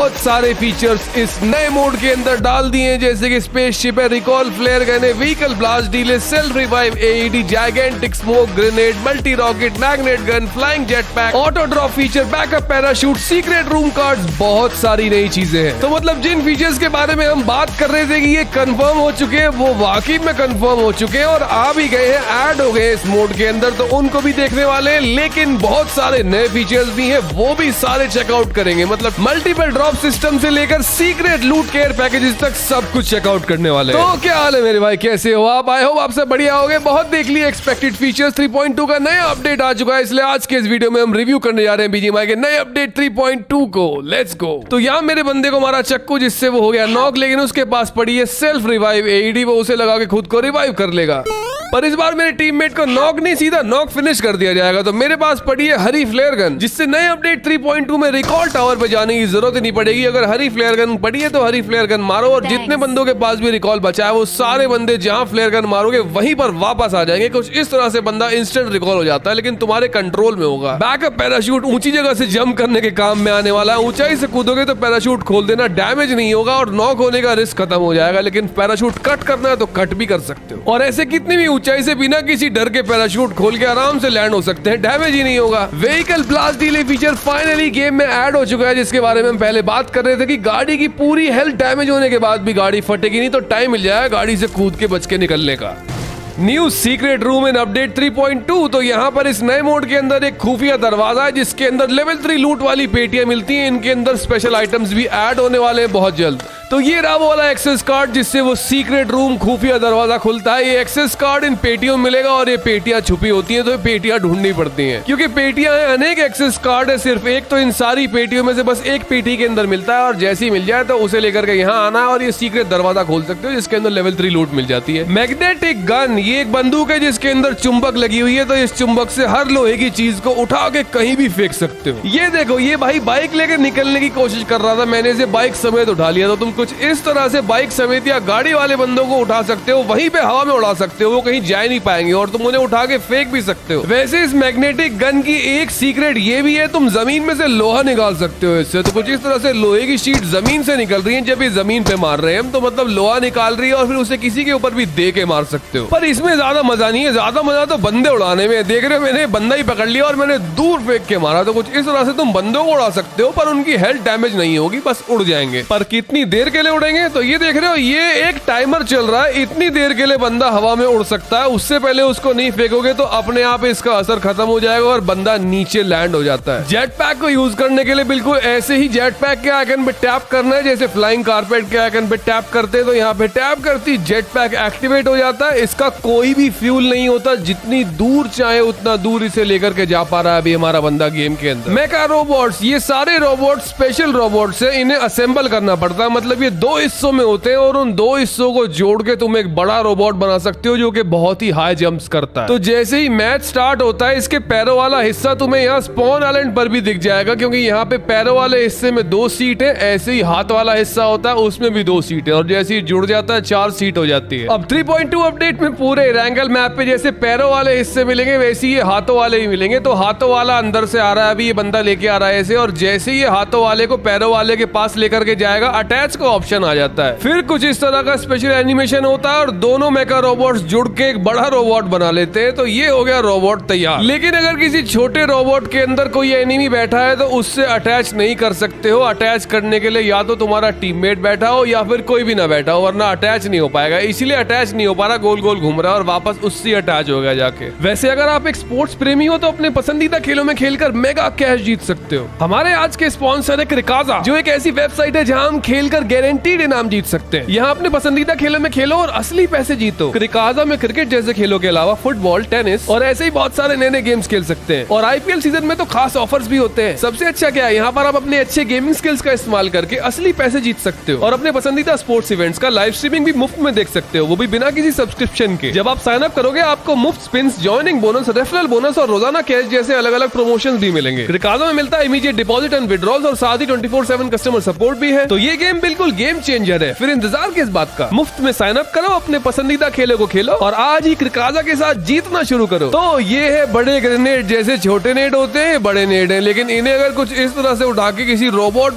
बहुत सारे फीचर्स इस नए मोड के अंदर डाल दिए हैं, जैसे कि स्पेसशिप है, रिकॉल फ्लेयर गन है, व्हीकल ब्लास्ट डील है, self revive AED, gigantic smoke grenade, multi rocket, magnet gun, flying jet pack, auto drop feature, backup parachute, secret room cards, बहुत सारी नई चीजें हैं। तो मतलब जिन फीचर्स के बारे में हम बात कर रहे थे कि ये कंफर्म हो चुके हैं, वो वाकई में कंफर्म हो चुके हैं और आ भी गए हैं, ऐड हो गए इस मोड के अंदर, तो उनको भी देखने वाले हैं। लेकिन बहुत सारे नए फीचर्स भी हैं, वो भी सारे चेकआउट करेंगे। मतलब मल्टीपल ड्रॉप सिस्टम से लेकर सीक्रेट लूट केयर पैकेजेस तक सब कुछ चेकआउट करने वाले हैं। तो क्या हाल है मेरे भाई, कैसे हो आप? आई होप आप सब बढ़िया होगे। बहुत देख लिए एक्सपेक्टेड फीचर्स 3.2 का नया अपडेट आ चुका है, इसलिए आज के इस वीडियो में हम रिव्यू करने जा रहे हैं बीजीएमआई के नए अपडेट 3.2 को। Let's go. तो यहाँ मेरे बंदे को मारा चक्कू, जिससे वो हो गया नॉक, लेकिन उसके पास पड़ी है सेल्फ रिवाइव एईडी, वो उसे लगा के खुद को रिवाइव कर लेगा। पर इस बार मेरे टीममेट को नॉक नहीं, सीधा नॉक फिनिश कर दिया जाएगा। तो मेरे पास पड़ी है हरी फ्लेयर गन, जिससे नए अपडेट 3.2 में रिकॉल टावर पे जाने की जरूरत ही नहीं पड़ेगी। अगर हरी फ्लेयर गन पड़ी है तो हरी फ्लेयर गन मारो, और जितने बंदों के पास भी रिकॉल बचा है वो सारे बंदे जहां फ्लेयर गन मारोगे वहीं पर वापस आ जाएंगे। कुछ इस तरह से बंदा इंस्टेंट रिकॉल हो जाता है, लेकिन तुम्हारे कंट्रोल में होगा। बैकअप पैराशूट ऊंची जगह से जंप करने के काम में आने वाला है। ऊंचाई से कूदोगे तो पैराशूट खोल देना, डैमेज नहीं होगा और नॉक होने का रिस्क खत्म हो जाएगा। लेकिन पैराशूट कट करना है तो कट भी कर सकते हो, और ऐसे कितनी भी ऊंचाई से बिना किसी डर के पैराशूट खोल के आराम से लैंड हो सकते हैं, डैमेज ही नहीं होगा। Vehicle blast delay feature finally game में ऐड हो चुका है, जिसके बारे में हम पहले बात कर रहे थे कि गाड़ी की पूरी हेल्थ डैमेज होने के बाद भी गाड़ी फटेगी नहीं, तो टाइम मिल जाएगा गाड़ी से कूद के बच के निकलने का। New secret room in update 3.2। तो यहाँ पर इस नए मोड के अंदर एक खुफिया दरवाजा है, जिसके अंदर लेवल 3 लूट वाली पेटियां मिलती हैं। इनके अंदर स्पेशल आइटम्स भी ऐड होने वाले हैं बहुत जल्द। तो ये रहा वो वाला एक्सेस कार्ड, जिससे वो सीक्रेट रूम खुफिया दरवाजा खुलता है। ये एक्सेस कार्ड इन पेटियों में मिलेगा, और ये पेटियां छुपी होती हैं, तो ये पेटियां ढूंढनी पड़ती हैं, क्योंकि पेटियां हैं अनेक, एक्सेस कार्ड है सिर्फ एक। तो इन सारी पेटियों में से बस एक पेटी के अंदर मिलता है, और जैसे ही मिल जाए तो उसे लेकर के यहाँ आना है और ये सीक्रेट दरवाजा खोल सकते हो, जिसके अंदर लेवल 3 लूट मिल जाती है। मैग्नेटिक गन, ये एक बंदूक है जिसके अंदर चुंबक लगी हुई है, तो इस चुंबक से हर लोहे की चीज को उठा के कहीं भी फेंक सकते हो। ये देखो, ये भाई बाइक लेकर निकलने की कोशिश कर रहा था, मैंने इसे बाइक समेत उठा लिया। तो तुम कुछ इस तरह से बाइक समेत या गाड़ी वाले बंदों को उठा सकते हो, वहीं पे हवा में उड़ा सकते हो, वो कहीं जा नहीं पाएंगे, और तुम उन्हें उठा के फेंक भी सकते हो। वैसे इस मैग्नेटिक गन की एक सीक्रेट ये भी है, तुम जमीन में से लोहा निकाल सकते हो इससे। तो कुछ इस तरह से लोहे की शीट जमीन से निकल रही है, जब ये जमीन पे मार रहे हैं हम, तो मतलब लोहा निकाल रही है, और फिर उसे किसी के ऊपर भी दे के मार सकते हो। पर इसमें ज्यादा मजा नहीं है, ज्यादा मजा तो बंदे उड़ाने में। देख रहे हो, मैंने बंदा ही पकड़ लिया और मैंने दूर फेंक के मारा। तो कुछ इस तरह से तुम बंदों को उड़ा सकते हो, पर उनकी हेल्थ डैमेज नहीं होगी, बस उड़ जाएंगे। पर कितनी देर के लिए उड़ेंगे? तो ये देख रहे हो, ये एक टाइमर चल रहा है, इतनी देर के लिए बंदा हवा में उड़ सकता है। उससे पहले उसको नहीं फेंकोगे तो अपने आप इसका असर खत्म हो जाएगा और बंदा नीचे लैंड हो जाता है। जेट पैक को यूज करने के लिए बिल्कुल ऐसे ही जेट पैक के आइकन पे टैप करना है, जैसे फ्लाइंग कारपेट के आइकन पे टैप करते हैं। तो यहाँ पे टैप करती जेट पैक एक्टिवेट हो जाता है। इसका कोई भी फ्यूल नहीं होता, जितनी दूर चाहे उतना दूर इसे लेकर के जा पा रहा है अभी हमारा बंदा गेम के अंदर। मेका रोबोट्स, ये सारे रोबोट स्पेशल रोबोट्स है, इन्हें असेंबल करना पड़ता है। मतलब ये 2 हिस्सों में होते हैं, और उन 2 हिस्सों को जोड़ के तुम एक बड़ा रोबोट बना सकते हो, जो कि बहुत ही हाई जंप्स करता है। तो जैसे ही मैच स्टार्ट होता है, इसके पैरों वाला हिस्सा तुम्हें यहाँ स्पॉन आइलैंड पर भी दिख जाएगा, क्योंकि यहाँ पे पैरों वाले हिस्से में 2 सीट है। ऐसे ही हाथ वाला हिस्सा होता है, उसमें भी 2 सीट है, और जैसे ही जुड़ जाता है 4 सीट हो जाती है। अब 3.2 अपडेट में पूरे रैंगल मैप पे जैसे पैरों वाले हिस्से मिलेंगे, वैसे ही हाथों वाले ही मिलेंगे। तो हाथों वाला अंदर से आ रहा है, अभी ये बंदा लेके आ रहा है ऐसे, और जैसे ही ये हाथों वाले को पैरों वाले के पास लेकर के जाएगा, अटैच का ऑप्शन आ जाता है। फिर कुछ इस तरह का स्पेशल एनिमेशन होता है, और दोनों मेका रोबोट्स जुड़ के एक बड़ा रोबोट बना लेते हैं। तो ये हो गया रोबोट तैयार। लेकिन अगर किसी छोटे रोबोट के अंदर कोई एनिमी बैठा है, तो उससे अटैच नहीं कर सकते हो। अटैच करने के लिए या तो तुम्हारा टीममेट बैठा हो, या फिर कोई भी ना बैठा हो, वरना अटैच नहीं हो पाएगा। इसीलिए अटैच नहीं हो पा रहा, गोल गोल घूम रहा है, और वापस उससे अटैच हो गया जाके। वैसे अगर आप एक स्पोर्ट्स प्रेमी हो, तो अपने पसंदीदा खेलों में खेलकर मेगा कैश जीत सकते हो। हमारे आज के स्पॉन्सर है क्रिकाजा, जो एक ऐसी वेबसाइट है जहां हम खेलकर गारंटीड इनाम जीत सकते हैं। यहाँ अपने पसंदीदा खेलों में खेलो और असली पैसे जीतो। क्रिकाजा में क्रिकेट जैसे खेलों के अलावा फुटबॉल, टेनिस और ऐसे ही बहुत सारे नए नए गेम्स खेल सकते हैं, और आईपीएल सीजन में तो खास ऑफर्स भी होते हैं। सबसे अच्छा क्या है, यहाँ पर आप अपने अच्छे गेमिंग स्किल्स का इस्तेमाल करके असली पैसे जीत सकते हो, और अपने पसंदीदा स्पोर्ट्स इवेंट्स का लाइव स्ट्रीमिंग भी मुफ्त में देख सकते हो, वो भी बिना किसी सब्सक्रिप्शन के। जब आप साइन अप करोगे, आपको मुफ्त spins, joining bonus, referral bonus और रोजाना कैश जैसे अलग अलग प्रमोशन भी मिलेंगे। क्रिकाजा में मिलता है इमीडिएट डिपॉजिट एंड विड्रॉल्स, और साथ ही 24/7 कस्टमर सपोर्ट भी है। तो ये गेम बिल्कुल गेम चेंजर है। फिर इंतजार किस बात का, मुफ्त में साइन अप करो, अपने पसंदीदा खेलों को खेलो, और आज ही क्रिकाजा के साथ जीतना शुरू करो। तो ये है बड़े ग्रेनेड, जैसे छोटे नेट होते हैं बड़े नेट है, लेकिन इन्हें अगर कुछ इस तरह से उठा के किसी रोबोट